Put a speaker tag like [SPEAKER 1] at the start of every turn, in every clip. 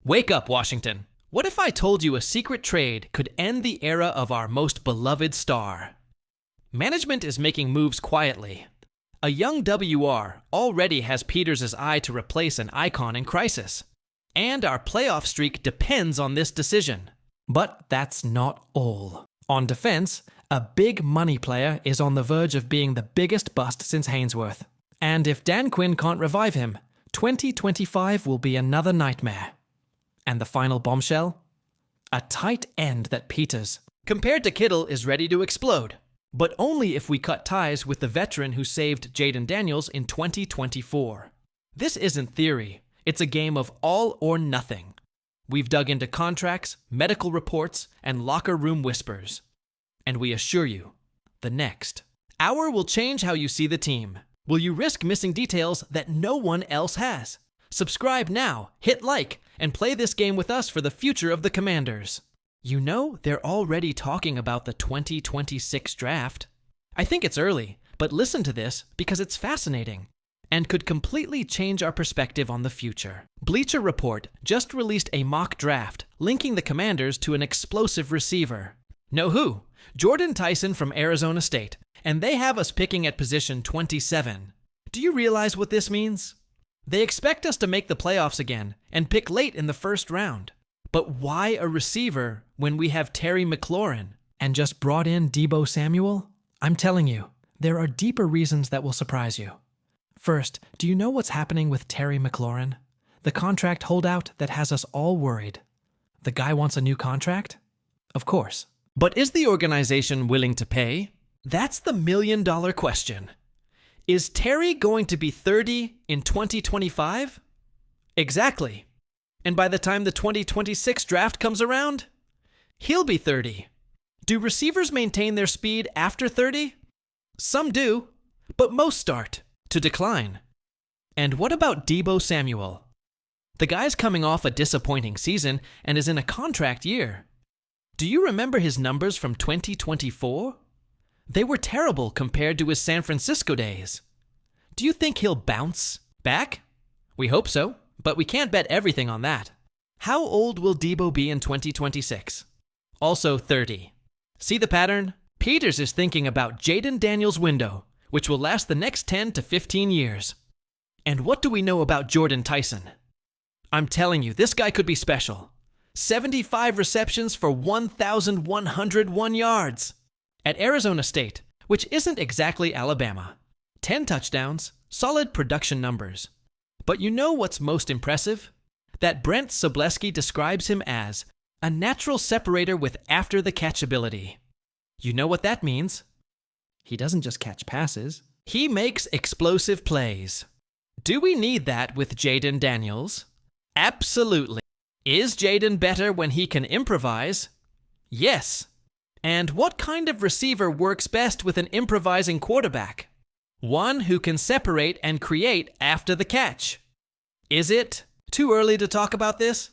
[SPEAKER 1] Wake up, Washington. What if I told you a secret trade could end the era of our most beloved star? Management is making moves quietly. A young WR already has Peters' eye to replace an icon in crisis. And our playoff streak depends on this decision. But that's not all. On defense, a big money player is on the verge of being the biggest bust since Hainsworth. And if Dan Quinn can't revive him, 2025 will be another nightmare. And the final bombshell? A tight end that Peters, compared to Kittle, is ready to explode. But only if we cut ties with the veteran who saved Jaden Daniels in 2024. This isn't theory. It's a game of all or nothing. We've dug into contracts, medical reports, and locker room whispers. And we assure you, the next hour will change how you see the team. Will you risk missing details that no one else has? Subscribe now, hit like, and play this game with us for the future of the Commanders. You know, they're already talking about the 2026 draft. I think it's early, but listen to this because it's fascinating and could completely change our perspective on the future. Bleacher Report just released a mock draft linking the Commanders to an explosive receiver. Know who? Jordan Tyson from Arizona State, and they have us picking at position 27. Do you realize what this means? They expect us to make the playoffs again and pick late in the first round. But why a receiver when we have Terry McLaurin and just brought in Deebo Samuel? I'm telling you, there are deeper reasons that will surprise you. First, do you know what's happening with Terry McLaurin? The contract holdout that has us all worried. The guy wants a new contract? Of course. But is the organization willing to pay? That's the million-dollar question. Is Terry going to be 30 in 2025? Exactly. And by the time the 2026 draft comes around, he'll be 30. Do receivers maintain their speed after 30? Some do, but most start to decline. And what about Deebo Samuel? The guy's coming off a disappointing season and is in a contract year. Do you remember his numbers from 2024? They were terrible compared to his San Francisco days. Do you think he'll bounce back? We hope so, but we can't bet everything on that. How old will Deebo be in 2026? Also 30. See the pattern? Peters is thinking about Jaden Daniels' window, which will last the next 10 to 15 years. And what do we know about Jordan Tyson? I'm telling you, this guy could be special. 75 receptions for 1,101 yards. At Arizona State, which isn't exactly Alabama. 10 touchdowns, solid production numbers. But you know what's most impressive? That Brent Sobleski describes him as a natural separator with after-the-catch ability. You know what that means? He doesn't just catch passes. He makes explosive plays. Do we need that with Jaden Daniels? Absolutely. Is Jaden better when he can improvise? Yes. And what kind of receiver works best with an improvising quarterback? One who can separate and create after the catch. Is it too early to talk about this?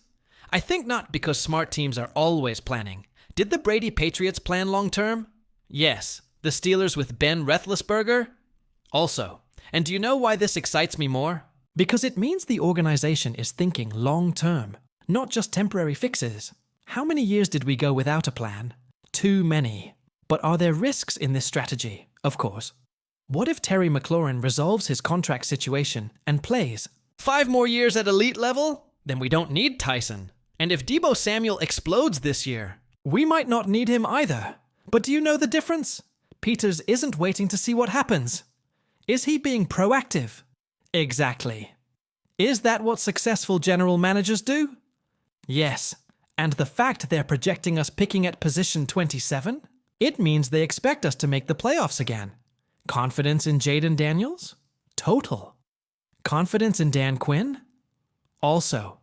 [SPEAKER 1] I think not, because smart teams are always planning. Did the Brady Patriots plan long term? Yes. The Steelers with Ben Roethlisberger? Also. And do you know why this excites me more? Because it means the organization is thinking long term, not just temporary fixes. How many years did we go without a plan? Too many. But are there risks in this strategy? Of course. What if Terry McLaurin resolves his contract situation and plays 5 more years at elite level? Then we don't need Tyson. And if Deebo Samuel explodes this year, we might not need him either. But do you know the difference? Peters isn't waiting to see what happens. Is he being proactive? Exactly. Is that what successful general managers do? Yes. And the fact they're projecting us picking at position 27? It means they expect us to make the playoffs again. Confidence in Jaden Daniels? Total. Confidence in Dan Quinn? Also.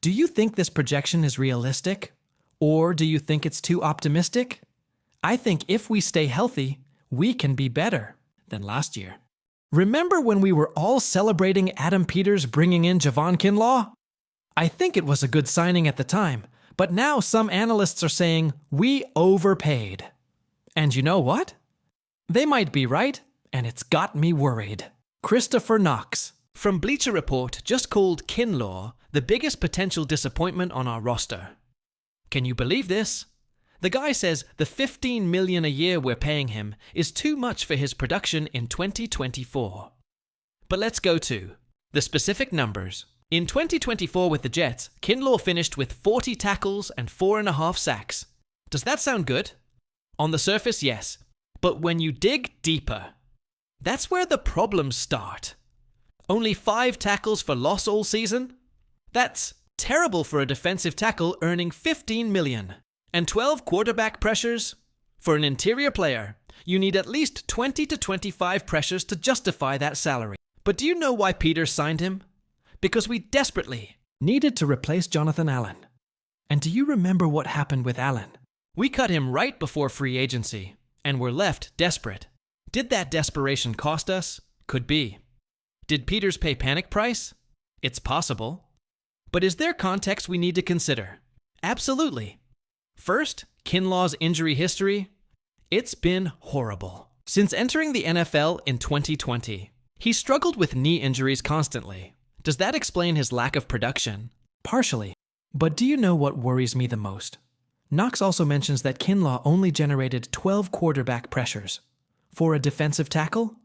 [SPEAKER 1] Do you think this projection is realistic? Or do you think it's too optimistic? I think if we stay healthy, we can be better than last year. Remember when we were all celebrating Adam Peters bringing in Javon Kinlaw? I think it was a good signing at the time, but now some analysts are saying we overpaid. And you know what? They might be right, and it's got me worried. Christopher Knox, From Bleacher Report just called Kinlaw the biggest potential disappointment on our roster. Can you believe this? The guy says the $15 million a year we're paying him is too much for his production in 2024. But let's go to the specific numbers. In 2024 with the Jets, Kinlaw finished with 40 tackles and 4.5 sacks. Does that sound good? On the surface, yes. But when you dig deeper, that's where the problems start. Only 5 tackles for loss all season? That's terrible for a defensive tackle earning $15 million. And 12 quarterback pressures? For an interior player, you need at least 20 to 25 pressures to justify that salary. But do you know why Peters signed him? Because we desperately needed to replace Jonathan Allen. And do you remember what happened with Allen? We cut him right before free agency, and were left desperate. Did that desperation cost us? Could be. Did Peters pay panic price? It's possible. But is there context we need to consider? Absolutely. First, Kinlaw's injury history. It's been horrible. Since entering the NFL in 2020, he struggled with knee injuries constantly. Does that explain his lack of production? Partially. But do you know what worries me the most? Knox also mentions that Kinlaw only generated 12 quarterback pressures. For a defensive tackle,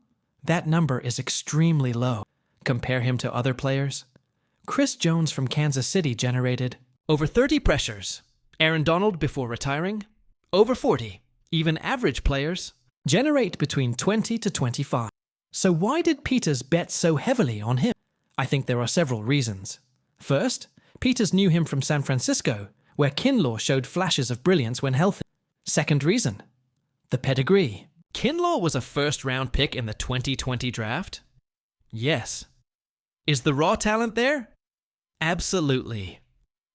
[SPEAKER 1] that number is extremely low. Compare him to other players. Chris Jones from Kansas City generated over 30 pressures. Aaron Donald before retiring, over 40. Even average players generate between 20 to 25. So why did Peters bet so heavily on him? I think there are several reasons. First, Peters knew him from San Francisco, where Kinlaw showed flashes of brilliance when healthy. Second reason, the pedigree. Kinlaw was a first-round pick in the 2020 draft? Yes. Is the raw talent there? Absolutely.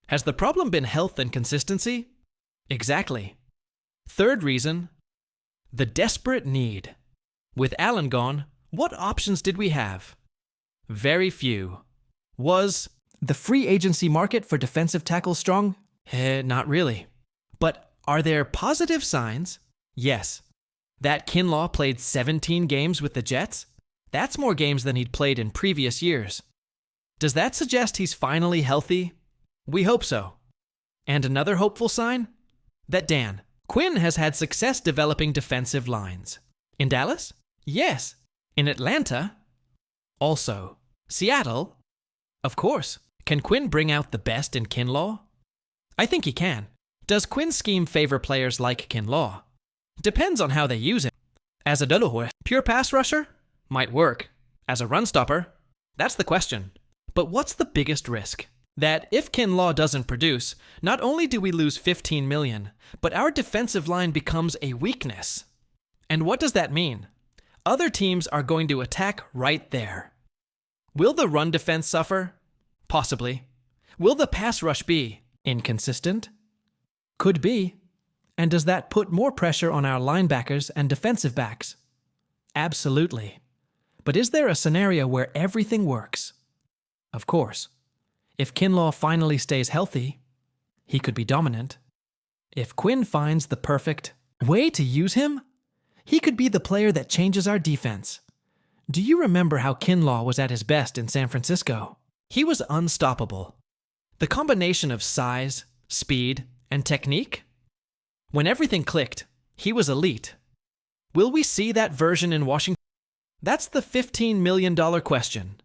[SPEAKER 1] Has the problem been health and consistency? Exactly. Third reason, the desperate need. With Allen gone, what options did we have? Very few. Was the free agency market for defensive tackles strong? Not really. But are there positive signs? Yes. That Kinlaw played 17 games with the Jets? That's more games than he'd played in previous years. Does that suggest he's finally healthy? We hope so. And another hopeful sign? That Dan Quinn has had success developing defensive lines. In Dallas? Yes. In Atlanta? Also. Seattle? Of course. Can Quinn bring out the best in Kinlaw? I think he can. Does Quinn's scheme favor players like Kinlaw? Depends on how they use him. As a pure pass rusher? Might work. As a run stopper? That's the question. But what's the biggest risk? That if Kinlaw doesn't produce, not only do we lose $15 million, but our defensive line becomes a weakness. And what does that mean? Other teams are going to attack right there. Will the run defense suffer? Possibly. Will the pass rush be inconsistent? Could be. And does that put more pressure on our linebackers and defensive backs? Absolutely. But is there a scenario where everything works? Of course. If Kinlaw finally stays healthy, he could be dominant. If Quinn finds the perfect way to use him, he could be the player that changes our defense. Do you remember how Kinlaw was at his best in San Francisco? He was unstoppable. The combination of size, speed, and technique? When everything clicked, he was elite. Will we see that version in Washington? That's the $15 million question.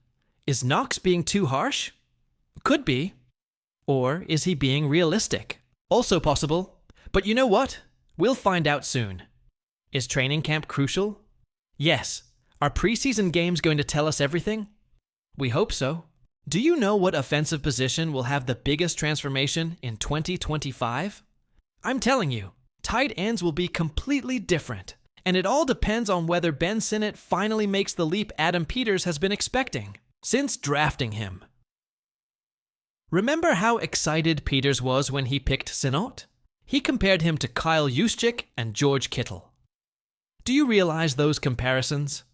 [SPEAKER 1] Is Knox being too harsh? Could be. Or is he being realistic? Also possible. But you know what? We'll find out soon. Is training camp crucial? Yes. Are preseason games going to tell us everything? We hope so. Do you know what offensive position will have the biggest transformation in 2025? I'm telling you, tight ends will be completely different. And it all depends on whether Ben Sinnott finally makes the leap Adam Peters has been expecting since drafting him. Remember how excited Peters was when he picked Sinnott? He compared him to Kyle Juszczyk and George Kittle. Do you realize those comparisons?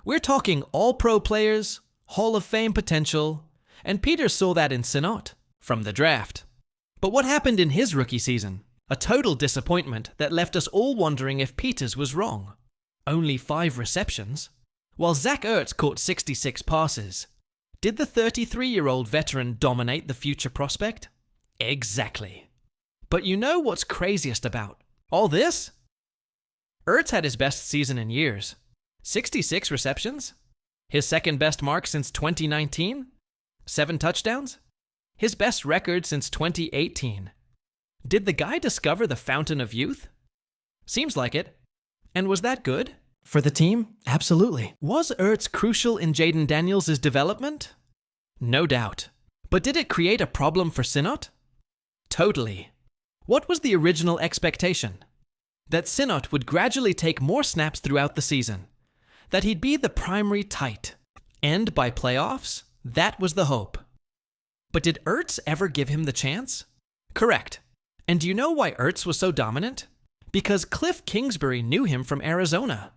[SPEAKER 1] We're talking all-pro players, Hall of Fame potential, and Peters saw that in Sinnott from the draft. But what happened in his rookie season? A total disappointment that left us all wondering if Peters was wrong. Only 5 receptions, while Zach Ertz caught 66 passes. Did the 33-year-old veteran dominate the future prospect? Exactly. But you know what's craziest about all this? Ertz had his best season in years. 66 receptions. His second best mark since 2019. 7 touchdowns. His best record since 2018. Did the guy discover the fountain of youth? Seems like it. And was that good? For the team? Absolutely. Was Ertz crucial in Jayden Daniels' development? No doubt. But did it create a problem for Sinnott? Totally. What was the original expectation? That Sinnott would gradually take more snaps throughout the season. That he'd be the primary tight. And by playoffs, that was the hope. But did Ertz ever give him the chance? Correct. And do you know why Ertz was so dominant? Because Cliff Kingsbury knew him from Arizona.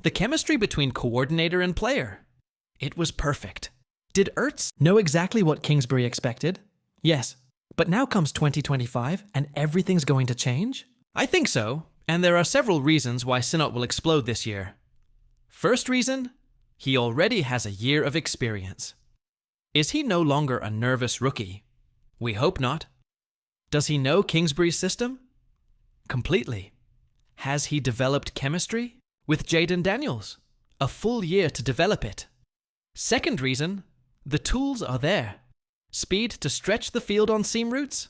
[SPEAKER 1] The chemistry between coordinator and player. It was perfect. Did Ertz know exactly what Kingsbury expected? Yes. But now comes 2025 and everything's going to change? I think so, and there are several reasons why Sinnott will explode this year. First reason, he already has a year of experience. Is he no longer a nervous rookie? We hope not. Does he know Kingsbury's system? Completely. Has he developed chemistry? With Jayden Daniels. A full year to develop it. Second reason, the tools are there. Speed to stretch the field on seam routes?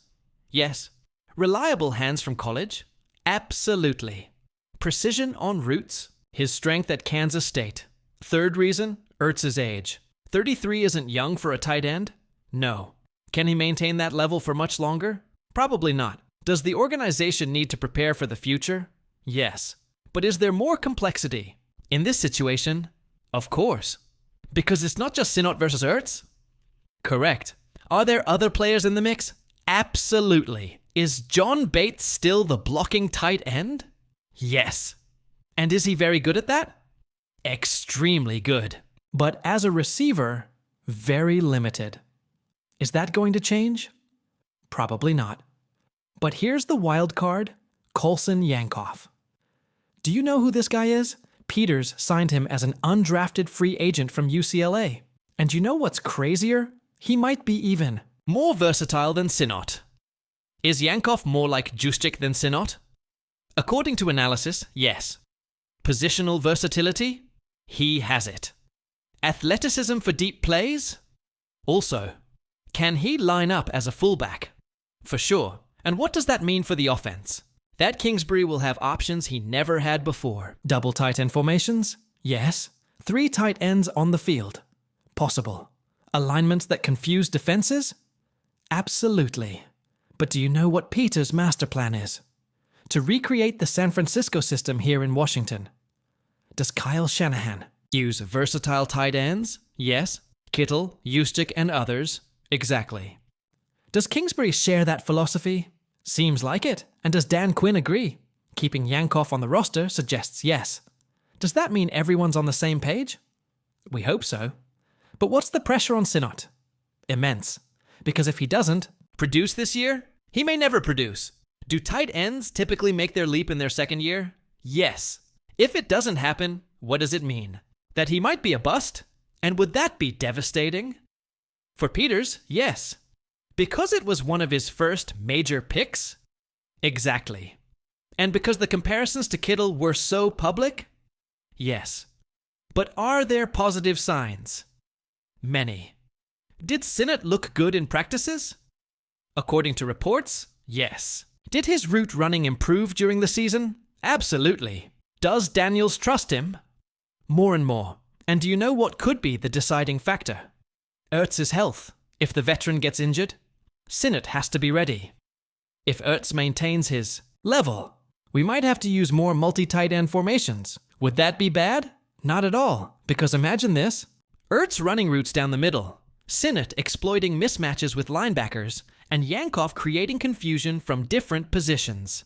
[SPEAKER 1] Yes. Reliable hands from college? Absolutely. Precision on routes? His strength at Kansas State. Third reason, Ertz's age. 33 isn't young for a tight end? No. Can he maintain that level for much longer? Probably not. Does the organization need to prepare for the future? Yes. But is there more complexity? In this situation, of course. Because it's not just Sinnott versus Ertz? Correct. Are there other players in the mix? Absolutely. Is John Bates still the blocking tight end? Yes. And is he very good at that? Extremely good. But as a receiver, very limited. Is that going to change? Probably not. But here's the wild card, Colson Yankoff. Do you know who this guy is? Peters signed him as an undrafted free agent from UCLA. And you know what's crazier? He might be even more versatile than Sinnott. Is Yankoff more like Juszczyk than Sinnott? According to analysis, yes. Positional versatility? He has it. Athleticism for deep plays? Also. Can he line up as a fullback? For sure. And what does that mean for the offense? That Kingsbury will have options he never had before. Double tight end formations? Yes. 3 tight ends on the field? Possible. Alignments that confuse defenses? Absolutely. But do you know what Peters' master plan is? To recreate the San Francisco system here in Washington. Does Kyle Shanahan use versatile tight ends? Yes. Kittle, Juszczyk, and others? Exactly. Does Kingsbury share that philosophy? Seems like it. And does Dan Quinn agree? Keeping Yankoff on the roster suggests yes. Does that mean everyone's on the same page? We hope so. But what's the pressure on Sinnott? Immense. Because if he doesn't produce this year, he may never produce. Do tight ends typically make their leap in their second year? Yes. If it doesn't happen, what does it mean? That he might be a bust? And would that be devastating? For Peters, yes. Because it was one of his first major picks? Exactly. And because the comparisons to Kittle were so public? Yes. But are there positive signs? Many. Did Sinnott look good in practices? According to reports, yes. Did his route running improve during the season? Absolutely. Does Daniels trust him? More and more. And do you know what could be the deciding factor? Ertz's health. If the veteran gets injured, Sinnott has to be ready. If Ertz maintains his level, we might have to use more multi-tight end formations. Would that be bad? Not at all. Because imagine this. Ertz running routes down the middle, Sinnott exploiting mismatches with linebackers, and Yankoff creating confusion from different positions.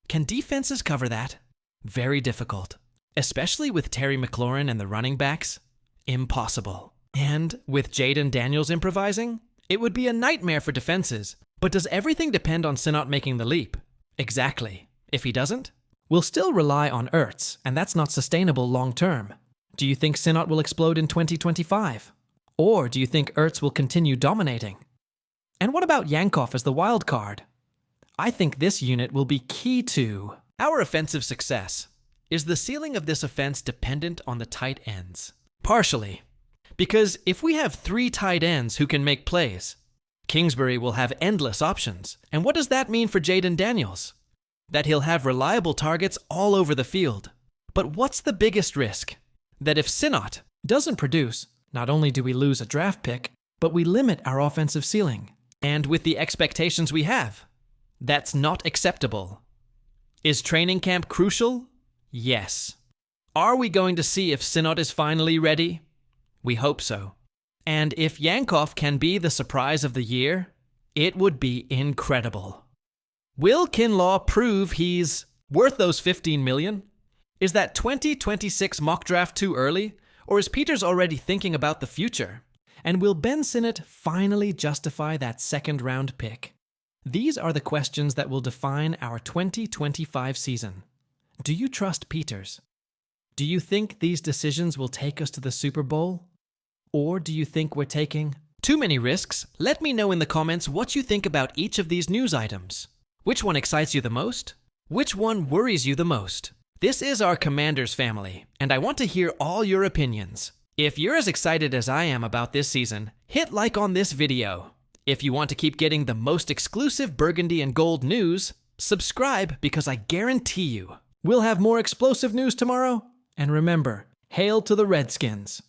[SPEAKER 1] Can defenses cover that? Very difficult. Especially with Terry McLaurin and the running backs? Impossible. And with Jayden Daniels improvising? It would be a nightmare for defenses. But does everything depend on Sinnott making the leap? Exactly. If he doesn't, we'll still rely on Ertz, and that's not sustainable long term. Do you think Sinnott will explode in 2025? Or do you think Ertz will continue dominating? And what about Yankov as the wild card? I think this unit will be key to our offensive success. Is the ceiling of this offense dependent on the tight ends? Partially. Because if we have 3 tight ends who can make plays, Kingsbury will have endless options. And what does that mean for Jaden Daniels? That he'll have reliable targets all over the field. But what's the biggest risk? That if Sinnott doesn't produce, not only do we lose a draft pick, but we limit our offensive ceiling. And with the expectations we have, that's not acceptable. Is training camp crucial? Yes. Are we going to see if Sinnott is finally ready? We hope so. And if Yankov can be the surprise of the year, it would be incredible. Will Kinlaw prove he's worth those $15 million? Is that 2026 mock draft too early? Or is Peters already thinking about the future? And will Ben Sinnott finally justify that second-round pick? These are the questions that will define our 2025 season. Do you trust Peters? Do you think these decisions will take us to the Super Bowl? Or do you think we're taking too many risks? Let me know in the comments what you think about each of these news items. Which one excites you the most? Which one worries you the most? This is our Commanders family, and I want to hear all your opinions. If you're as excited as I am about this season, hit like on this video. If you want to keep getting the most exclusive burgundy and gold news, subscribe because I guarantee you we'll have more explosive news tomorrow. And remember, hail to the Redskins.